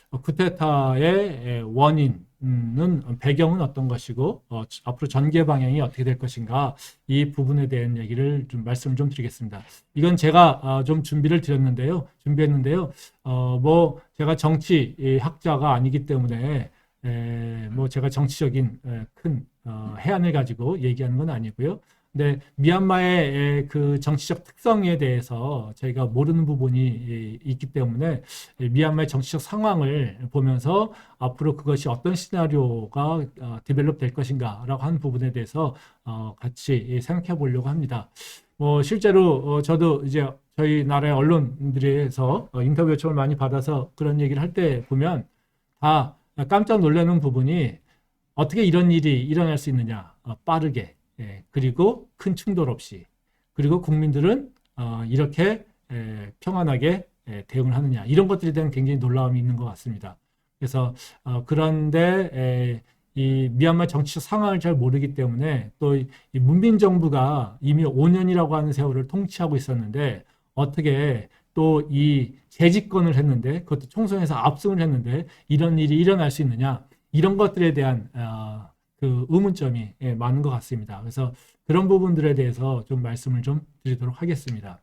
쿠데타의 원인은 배경은 어떤 것이고 앞으로 전개 방향이 어떻게 될 것인가 이 부분에 대한 얘기를 좀 말씀을 좀 드리겠습니다. 이건 제가 좀 준비했는데요. 뭐 제가 정치 학자가 아니기 때문에 뭐 제가 정치적인 큰 해안을 가지고 얘기하는 건 아니고요. 근데 미얀마의 그 정치적 특성에 대해서 저희가 모르는 부분이 있기 때문에 미얀마의 정치적 상황을 보면서 앞으로 그것이 어떤 시나리오가 디벨롭 될 것인가라고 하는 부분에 대해서 같이 생각해 보려고 합니다. 뭐 실제로 저도 이제 저희 나라의 언론들에서 인터뷰 요청을 많이 받아서 그런 얘기를 할 때 보면 다 깜짝 놀라는 부분이 어떻게 이런 일이 일어날 수 있느냐 빠르게 그리고 큰 충돌 없이 그리고 국민들은 이렇게 평안하게 대응을 하느냐 이런 것들에 대한 굉장히 놀라움이 있는 것 같습니다. 그래서 그런데 이 미얀마 정치적 상황을 잘 모르기 때문에 또 이 문민 정부가 이미 5년이라고 하는 세월을 통치하고 있었는데 어떻게 또 이 재집권을 했는데 그것도 총선에서 압승을 했는데 이런 일이 일어날 수 있느냐 이런 것들에 대한 그 의문점이 많은 것 같습니다. 그래서 그런 부분들에 대해서 좀 말씀을 좀 드리도록 하겠습니다.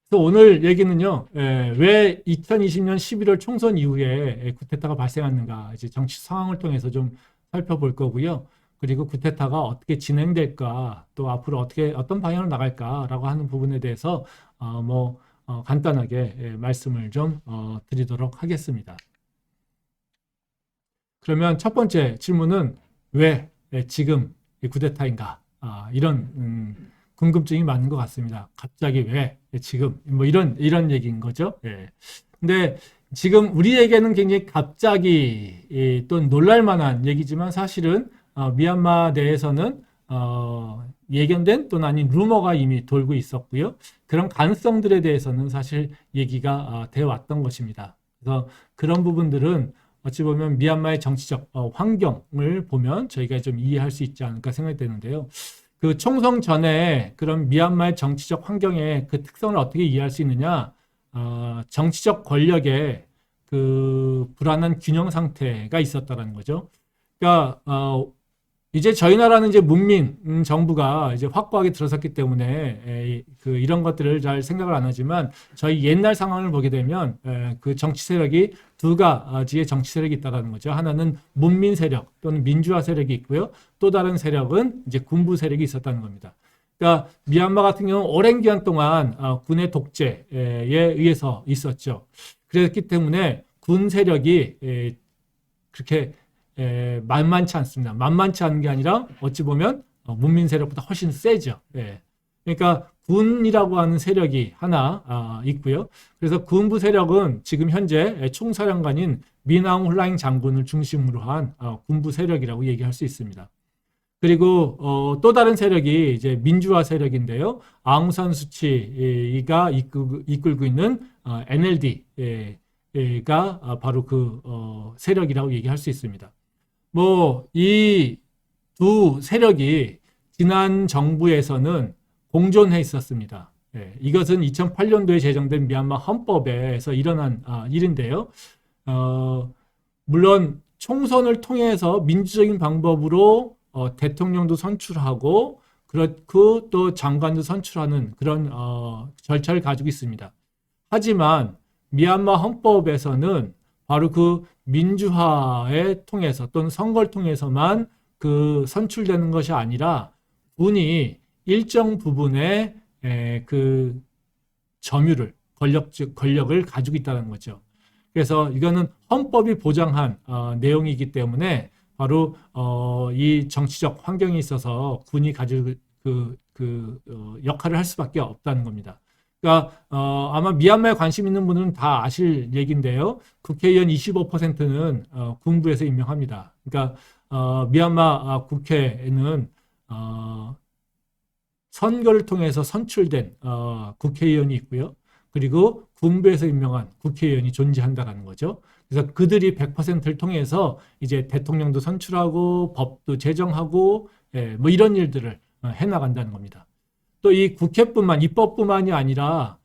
그래서 오늘 얘기는요, 왜 2020년 11월 총선 이후에 쿠데타가 발생했는가, 이제 정치 상황을 통해서 좀 살펴볼 거고요. 그리고 쿠데타가 어떻게 진행될까, 또 앞으로 어떤 방향으로 나갈까라고 하는 부분에 대해서 간단하게 말씀을 좀 드리도록 하겠습니다. 그러면 첫 번째 질문은 왜 지금 쿠데타인가? 이런 궁금증이 많은 것 같습니다. 갑자기 왜 지금 뭐 이런 얘기인 거죠. 예. 근데 지금 우리에게는 굉장히 갑자기 또 놀랄만한 얘기지만 사실은 미얀마 내에서는 예견된 또는 아닌 루머가 이미 돌고 있었고요. 그런 가능성들에 대해서는 사실 얘기가 되어 왔던 것입니다. 그래서 그런 부분들은 어찌 보면 미얀마의 정치적 환경을 보면 저희가 좀 이해할 수 있지 않을까 생각이 되는데요. 그 총선 전에 그런 미얀마의 정치적 환경의 그 특성을 어떻게 이해할 수 있느냐? 정치적 권력의 그 불안한 균형 상태가 있었다는 거죠. 그러니까 이제 저희 나라는 이제 문민 정부가 이제 확고하게 들어섰기 때문에 이런 것들을 잘 생각을 안 하지만 저희 옛날 상황을 보게 되면 그 정치 세력이 두 가지의 정치 세력이 있다는 거죠. 하나는 문민 세력 또는 민주화 세력이 있고요. 또 다른 세력은 이제 군부 세력이 있었다는 겁니다. 그러니까 미얀마 같은 경우는 오랜 기간 동안 군의 독재에 의해서 있었죠. 그랬기 때문에 군 세력이 그렇게 만만치 않습니다. 만만치 않은 게 아니라 어찌 보면 문민 세력보다 훨씬 세죠. 그러니까 군이라고 하는 세력이 하나 있고요. 그래서 군부 세력은 지금 현재 총사령관인 미나옹 홀라잉 장군을 중심으로 한 군부 세력이라고 얘기할 수 있습니다. 그리고 또 다른 세력이 이제 민주화 세력인데요. 아웅산 수치가 이끌고 있는 NLD가 바로 그 세력이라고 얘기할 수 있습니다. 뭐 이 두 세력이 지난 정부에서는 공존해 있었습니다. 이것은 2008년도에 제정된 미얀마 헌법에서 일어난 일인데요. 물론 총선을 통해서 민주적인 방법으로 대통령도 선출하고 그렇고 또 장관도 선출하는 그런 절차를 가지고 있습니다. 하지만 미얀마 헌법에서는 바로 그 민주화에 통해서 또는 선거를 통해서만 그 선출되는 것이 아니라 군이 일정 부분의 그 점유를 권력을 가지고 있다는 거죠. 그래서 이거는 헌법이 보장한 내용이기 때문에 바로 이 정치적 환경에 있어서 군이 가지고 그 역할을 할 수밖에 없다는 겁니다. 그러니까 아마 미얀마에 관심 있는 분들은 다 아실 얘기인데요. 국회의원 25%는 군부에서 임명합니다. 그러니까 미얀마 국회에는 선거를 통해서 선출된 국회의원이 있고요. 그리고 군부에서 임명한 국회의원이 존재한다는 거죠. 그래서 그들이 100%를 통해서 이제 대통령도 선출하고 법도 제정하고 뭐 이런 일들을 해나간다는 겁니다. 또 이 입법뿐만이 아니라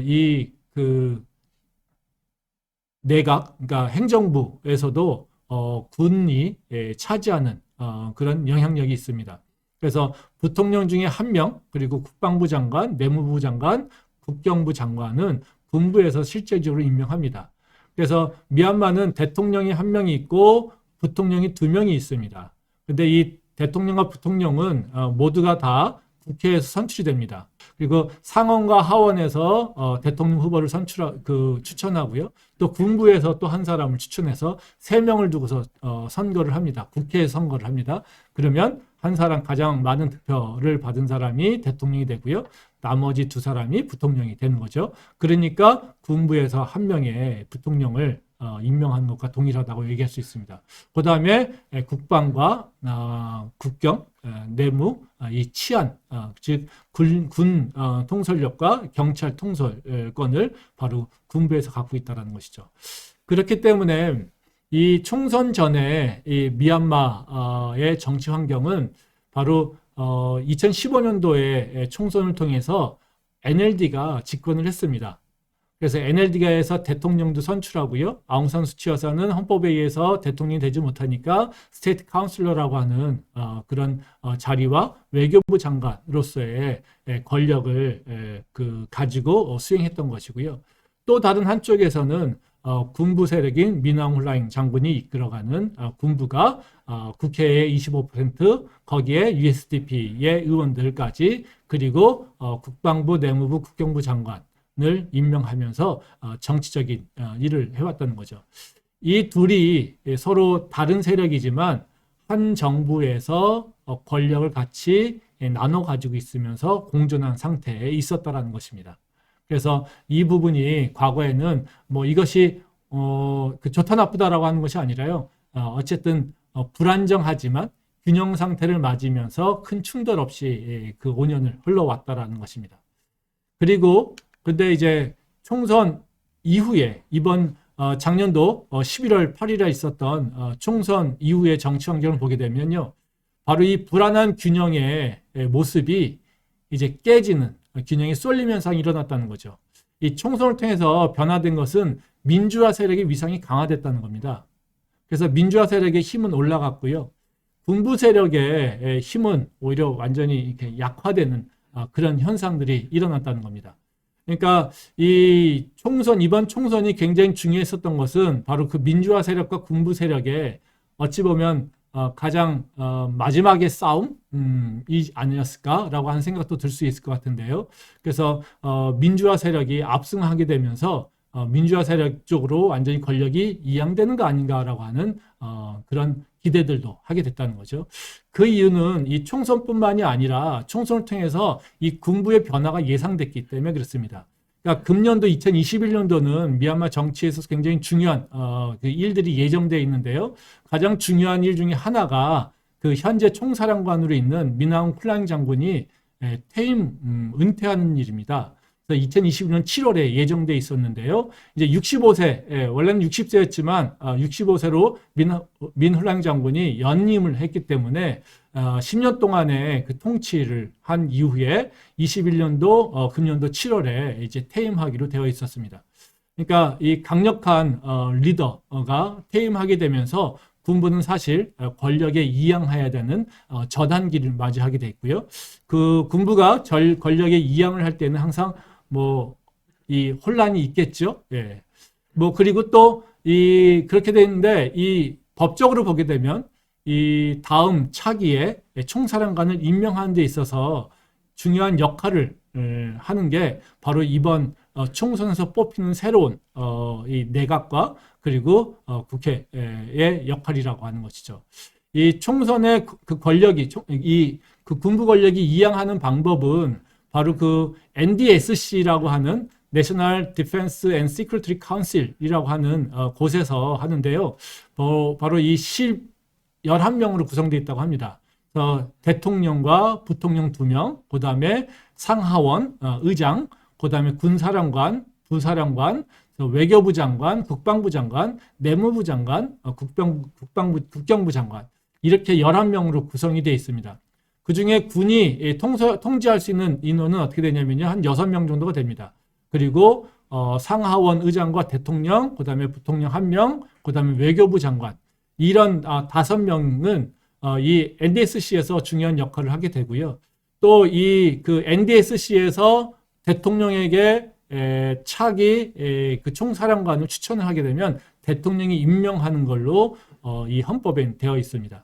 이 그 내각, 그러니까 행정부에서도 군이 차지하는 그런 영향력이 있습니다. 그래서 부통령 중에 한 명, 그리고 국방부 장관, 내무부 장관, 국경부 장관은 군부에서 실질적으로 임명합니다. 그래서 미얀마는 대통령이 한 명이 있고 부통령이 두 명이 있습니다. 근데 이 대통령과 부통령은 모두가 다 국회에서 선출이 됩니다. 그리고 상원과 하원에서 대통령 후보를 추천하고요. 또 군부에서 또 한 사람을 추천해서 세 명을 두고서 선거를 합니다. 국회에서 선거를 합니다. 그러면 한 사람 가장 많은 득표를 받은 사람이 대통령이 되고요. 나머지 두 사람이 부통령이 되는 거죠. 그러니까 군부에서 한 명의 부통령을 임명하는 것과 동일하다고 얘기할 수 있습니다. 그 다음에 국방과 국경, 내무, 이 치안, 즉 군 통솔력과 경찰 통솔권을 바로 군부에서 갖고 있다는 것이죠. 그렇기 때문에 이 총선 전에 이 미얀마의 정치 환경은 바로 2015년도에 총선을 통해서 NLD가 집권을 했습니다. 그래서 NLD가 해서 대통령도 선출하고요. 아웅산 수치 여사는 헌법에 의해서 대통령이 되지 못하니까 스테이트 카운슬러라고 하는 그런 자리와 외교부 장관으로서의 권력을 가지고 수행했던 것이고요. 또 다른 한쪽에서는 군부 세력인 미나옹 훌라잉 장군이 이끌어가는 군부가 국회의 25%, 거기에 USDP의 의원들까지, 그리고 국방부, 내무부, 국경부 장관을 임명하면서 정치적인 일을 해왔다는 거죠. 이 둘이 서로 다른 세력이지만 한 정부에서 권력을 같이 나눠 가지고 있으면서 공존한 상태에 있었다라는 것입니다. 그래서 이 부분이 과거에는 뭐 이것이 좋다 나쁘다라고 하는 것이 아니라요. 어쨌든 불안정하지만 균형 상태를 맞으면서 큰 충돌 없이 그 5년을 흘러왔다라는 것입니다. 그리고 근데 이제 총선 이후에 이번 작년도 11월 8일에 있었던 총선 이후의 정치 환경을 보게 되면요. 바로 이 불안한 균형의 모습이 이제 깨지는, 균형이 쏠림 현상이 일어났다는 거죠. 이 총선을 통해서 변화된 것은 민주화 세력의 위상이 강화됐다는 겁니다. 그래서 민주화 세력의 힘은 올라갔고요. 군부 세력의 힘은 오히려 완전히 이렇게 약화되는 그런 현상들이 일어났다는 겁니다. 그러니까 이 이번 총선이 굉장히 중요했었던 것은 바로 그 민주화 세력과 군부 세력의 어찌 보면 가장 마지막의 싸움이 아니었을까라고 하는 생각도 들 수 있을 것 같은데요. 그래서 민주화 세력이 압승하게 되면서 민주화 세력 쪽으로 완전히 권력이 이양되는 거 아닌가라고 하는 그런 기대들도 하게 됐다는 거죠. 그 이유는 이 총선뿐만이 아니라 총선을 통해서 이 군부의 변화가 예상됐기 때문에 그렇습니다. 그러니까 금년도 2021년도는 미얀마 정치에서 굉장히 중요한 그 일들이 예정되어 있는데요. 가장 중요한 일 중에 하나가 그 현재 총사령관으로 있는 미나옹 훌라잉 장군이 퇴임 은퇴하는 일입니다. 2021년 7월에 예정돼 있었는데요. 이제 65세, 원래는 60세였지만 65세로 민 훌랑 장군이 연임을 했기 때문에 10년 동안의 그 통치를 한 이후에 21년도 금년도 7월에 이제 퇴임하기로 되어 있었습니다. 그러니까 이 강력한 리더가 퇴임하게 되면서 군부는 사실 권력에 이양해야 되는 저단기를 맞이하게 돼 있고요. 그 군부가 권력에 이양을 할 때는 항상 이 혼란이 있겠죠. 예. 그리고 또 그렇게 되는데 이 법적으로 보게 되면 이 다음 차기에 총사령관을 임명하는 데 있어서 중요한 역할을 하는 게 바로 이번 총선에서 뽑히는 새로운 이 내각과 그리고 국회의 역할이라고 하는 것이죠. 이 총선의 그 권력이 그 군부 권력이 이양하는 방법은 바로 그 NDSC라고 하는 National Defense and Security Council이라고 하는 곳에서 하는데요. 바로 이 11명으로 구성되어 있다고 합니다. 대통령과 부통령 2명, 그 다음에 상하원, 의장, 그 다음에 군사령관, 부사령관, 외교부 장관, 국방부 장관, 내무부 장관, 국경부 장관, 이렇게 11명으로 구성이 되어 있습니다. 그 중에 군이 통제할 수 있는 인원은 어떻게 되냐면요. 한 6명 정도가 됩니다. 그리고 상하원 의장과 대통령, 그다음에 부통령 1명, 그다음에 외교부 장관 이런 5명은 이 NDSC에서 중요한 역할을 하게 되고요. 또 이 그 NDSC에서 대통령에게 차기 그 총사령관을 추천을 하게 되면 대통령이 임명하는 걸로 이 헌법에 되어 있습니다.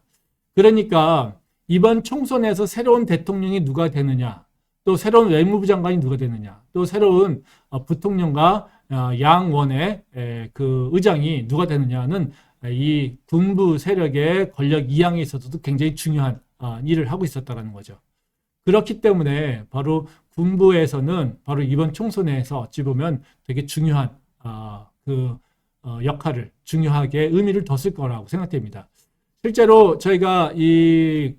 그러니까 이번 총선에서 새로운 대통령이 누가 되느냐, 또 새로운 외무부 장관이 누가 되느냐, 또 새로운 부통령과 양원의 그 의장이 누가 되느냐는 이 군부 세력의 권력 이양에 있어서도 굉장히 중요한 일을 하고 있었다는 거죠. 그렇기 때문에 바로 군부에서는 바로 이번 총선에서 어찌 보면 되게 중요한 역할을 중요하게 의미를 뒀을 거라고 생각됩니다. 실제로 저희가 이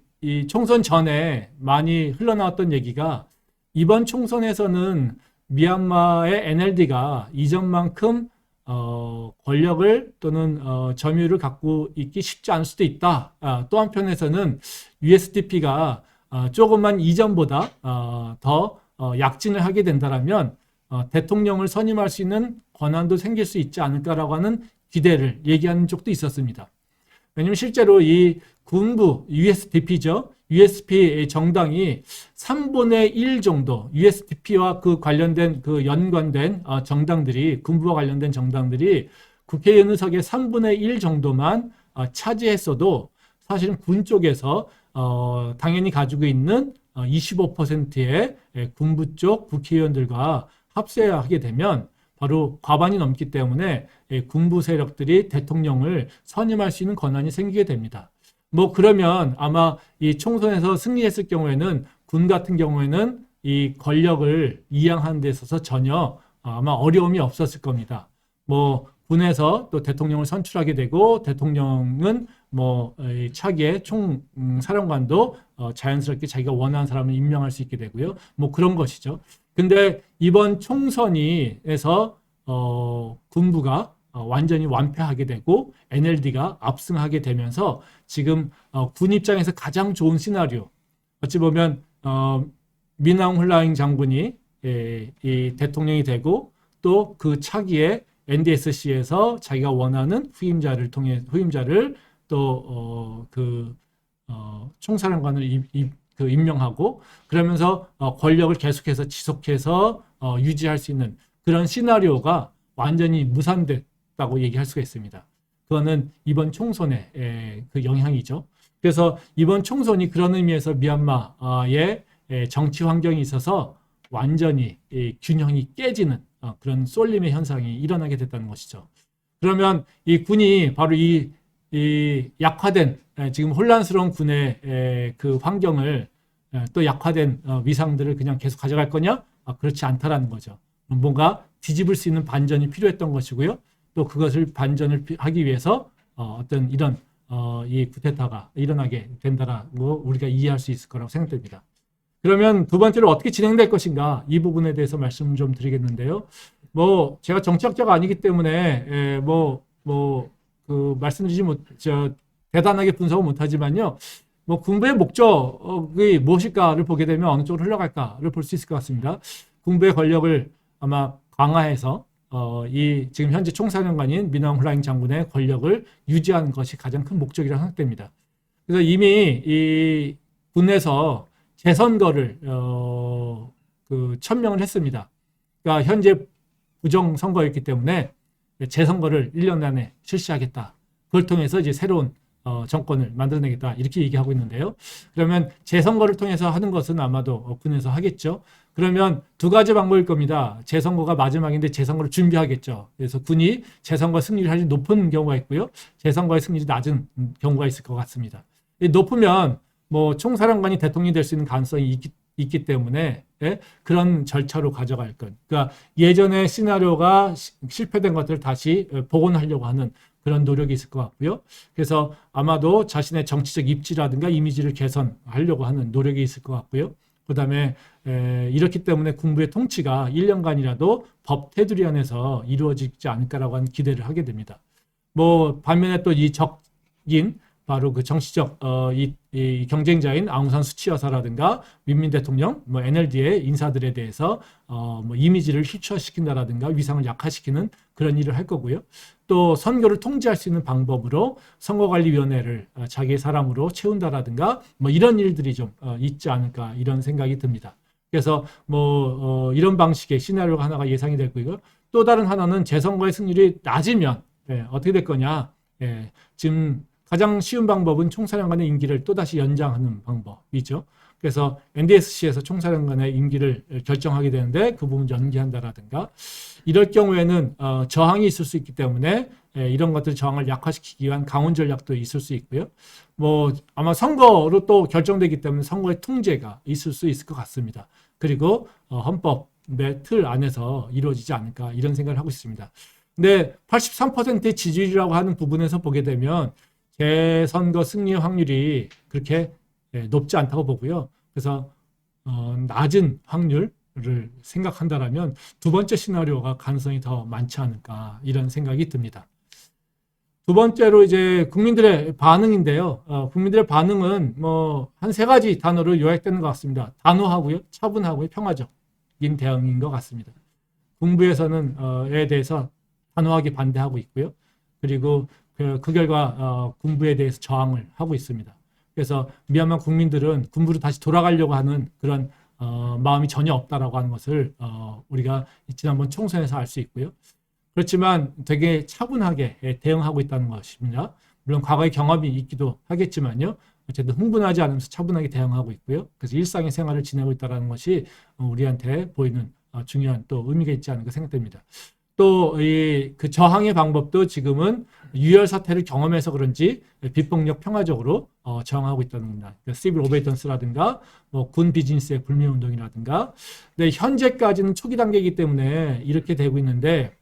총선 전에 많이 흘러나왔던 얘기가 이번 총선에서는 미얀마의 NLD가 이전만큼 권력을 또는 점유율을 갖고 있기 쉽지 않을 수도 있다. 또 한편에서는 USDP가 조금만 이전보다 더 약진을 하게 된다면 대통령을 선임할 수 있는 권한도 생길 수 있지 않을까라고 하는 기대를 얘기하는 쪽도 있었습니다. 왜냐하면 실제로 이 군부 USDP죠. USDP 정당이 3분의 1 정도 USDP와 그 관련된 그 연관된 정당들이 군부와 관련된 정당들이 국회의원 의석의 3분의 1 정도만 차지했어도 사실은 군 쪽에서 당연히 가지고 있는 25%의 군부 쪽 국회의원들과 합세하게 되면 바로 과반이 넘기 때문에 군부 세력들이 대통령을 선임할 수 있는 권한이 생기게 됩니다. 뭐 그러면 아마 이 총선에서 승리했을 경우에는 군 같은 경우에는 이 권력을 이양하는 데 있어서 전혀 아마 어려움이 없었을 겁니다. 뭐 군에서 또 대통령을 선출하게 되고 대통령은 뭐 차기의 총사령관도 자연스럽게 자기가 원하는 사람을 임명할 수 있게 되고요. 뭐 그런 것이죠. 근데 이번 총선에서 군부가 완전히 완패하게 되고 NLD가 압승하게 되면서 지금 군 입장에서 가장 좋은 시나리오, 어찌 보면 미낭 홀라잉 장군이 이 대통령이 되고 또 그 차기에 NDSC에서 자기가 원하는 후임자를 또 총사령관을 임명하고 그러면서 권력을 계속해서 지속해서 유지할 수 있는 그런 시나리오가 완전히 무산됐다고 얘기할 수가 있습니다. 그거는 이번 총선의 그 영향이죠. 그래서 이번 총선이 그런 의미에서 미얀마의 정치 환경이 있어서 완전히 균형이 깨지는 그런 쏠림의 현상이 일어나게 됐다는 것이죠. 그러면 이 군이 바로 이 약화된 지금 혼란스러운 군의 그 환경을 또 약화된 위상들을 그냥 계속 가져갈 거냐? 그렇지 않다라는 거죠. 뭔가 뒤집을 수 있는 반전이 필요했던 것이고요. 또 그것을 반전을 하기 위해서 어떤 이런 이 쿠데타가 일어나게 된다라고 우리가 이해할 수 있을 거라고 생각됩니다. 그러면 두 번째로 어떻게 진행될 것인가 이 부분에 대해서 말씀 좀 드리겠는데요. 뭐 제가 정치학자가 아니기 때문에 말씀드리지 대단하게 분석은 못하지만요. 뭐 군부의 목적이 무엇일까를 보게 되면 어느 쪽으로 흘러갈까를 볼 수 있을 것 같습니다. 군부의 권력을 아마 강화해서 이 지금 현재 총사령관인 미낭 홀라잉 장군의 권력을 유지하는 것이 가장 큰 목적이라고 생각됩니다. 그래서 이미 이 군에서 재선거를 천명을 했습니다. 그러니까 현재 부정선거였기 때문에 재선거를 1년 안에 실시하겠다. 그걸 통해서 이제 새로운 정권을 만들어내겠다. 이렇게 얘기하고 있는데요. 그러면 재선거를 통해서 하는 것은 아마도 군에서 하겠죠. 그러면 두 가지 방법일 겁니다. 재선거가 마지막인데 재선거를 준비하겠죠. 그래서 군이 재선거 승리율이 높은 경우가 있고요. 재선거의 승리율이 낮은 경우가 있을 것 같습니다. 높으면 뭐 총사령관이 대통령이 될 수 있는 가능성이 있기 때문에 그런 절차로 가져갈 것. 그러니까 예전의 시나리오가 실패된 것들을 다시 복원하려고 하는 그런 노력이 있을 것 같고요. 그래서 아마도 자신의 정치적 입지라든가 이미지를 개선하려고 하는 노력이 있을 것 같고요. 그다음에 이렇기 때문에 군부의 통치가 1년간이라도 법 테두리 안에서 이루어지지 않을까라고 하는 기대를 하게 됩니다. 뭐 반면에 또 이 적인 바로 그 정치적 이 경쟁자인 아웅산 수치 여사라든가 민민 대통령, 뭐 NLD의 인사들에 대해서 뭐 이미지를 희초시킨다라든가 위상을 약화시키는 그런 일을 할 거고요. 또 선거를 통제할 수 있는 방법으로 선거관리위원회를 자기의 사람으로 채운다라든가 뭐 이런 일들이 좀 있지 않을까 이런 생각이 듭니다. 그래서 뭐 이런 방식의 시나리오가 하나가 예상이 되고요. 또 다른 하나는 재선거의 승률이 낮으면 어떻게 될 거냐. 지금 가장 쉬운 방법은 총사령관의 임기를 또다시 연장하는 방법이죠. 그래서 NDSC에서 총사령관의 임기를 결정하게 되는데 그 부분 연기한다라든가 이럴 경우에는 저항이 있을 수 있기 때문에 이런 것들 저항을 약화시키기 위한 강원 전략도 있을 수 있고요. 뭐 아마 선거로 또 결정되기 때문에 선거의 통제가 있을 수 있을 것 같습니다. 그리고 헌법의 틀 안에서 이루어지지 않을까 이런 생각을 하고 있습니다. 근데 83%의 지지율이라고 하는 부분에서 보게 되면 재선거 승리 확률이 그렇게 높지 않다고 보고요. 그래서 낮은 확률을 생각한다라면 두 번째 시나리오가 가능성이 더 많지 않을까 이런 생각이 듭니다. 두 번째로 이제 국민들의 반응인데요. 국민들의 반응은 뭐 한 세 가지 단어로 요약되는 것 같습니다. 단호하고요, 차분하고요, 평화적인 대응인 것 같습니다. 군부에서는 에 대해서 단호하게 반대하고 있고요. 그리고 그 결과 군부에 대해서 저항을 하고 있습니다. 그래서 미얀마 국민들은 군부로 다시 돌아가려고 하는 그런 마음이 전혀 없다라고 하는 것을 우리가 지난번 총선에서 알 수 있고요. 그렇지만 되게 차분하게 대응하고 있다는 것입니다. 물론 과거의 경험이 있기도 하겠지만요. 어쨌든 흥분하지 않으면서 차분하게 대응하고 있고요. 그래서 일상의 생활을 지내고 있다는 것이 우리한테 보이는 중요한 또 의미가 있지 않을까 생각됩니다. 또 그 저항의 방법도 지금은 유혈 사태를 경험해서 그런지 비폭력 평화적으로 저항하고 있다는 겁니다. 그러니까 시빌 오베이던스라든가 뭐 군 비즈니스의 불매 운동이라든가. 근데 현재까지는 초기 단계이기 때문에 이렇게 되고 있는데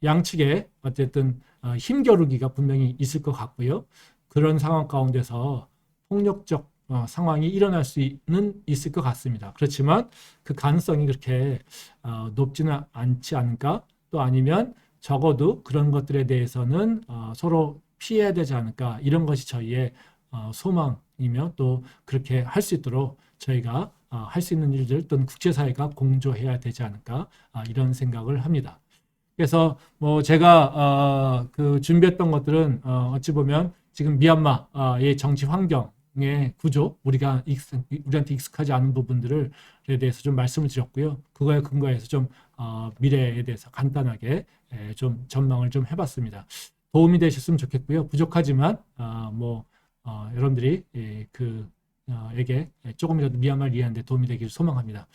양측에 어쨌든 힘겨루기가 분명히 있을 것 같고요. 그런 상황 가운데서 폭력적 상황이 일어날 수는 있을 것 같습니다. 그렇지만 그 가능성이 그렇게 높지는 않지 않을까? 또 아니면 적어도 그런 것들에 대해서는 서로 피해야 되지 않을까? 이런 것이 저희의 소망이며 또 그렇게 할 수 있도록 저희가 할 수 있는 일들 또는 국제사회가 공조해야 되지 않을까? 이런 생각을 합니다. 그래서 뭐 제가 그 준비했던 것들은 어찌 보면 지금 미얀마의 정치 환경의 구조, 우리한테 익숙하지 않은 부분들에 대해서 좀 말씀을 드렸고요. 그거에 근거해서 좀 미래에 대해서 간단하게 좀 전망을 좀 해봤습니다. 도움이 되셨으면 좋겠고요. 부족하지만 뭐 여러분들이 에게 조금이라도 미얀마를 이해하는 데 도움이 되기를 소망합니다.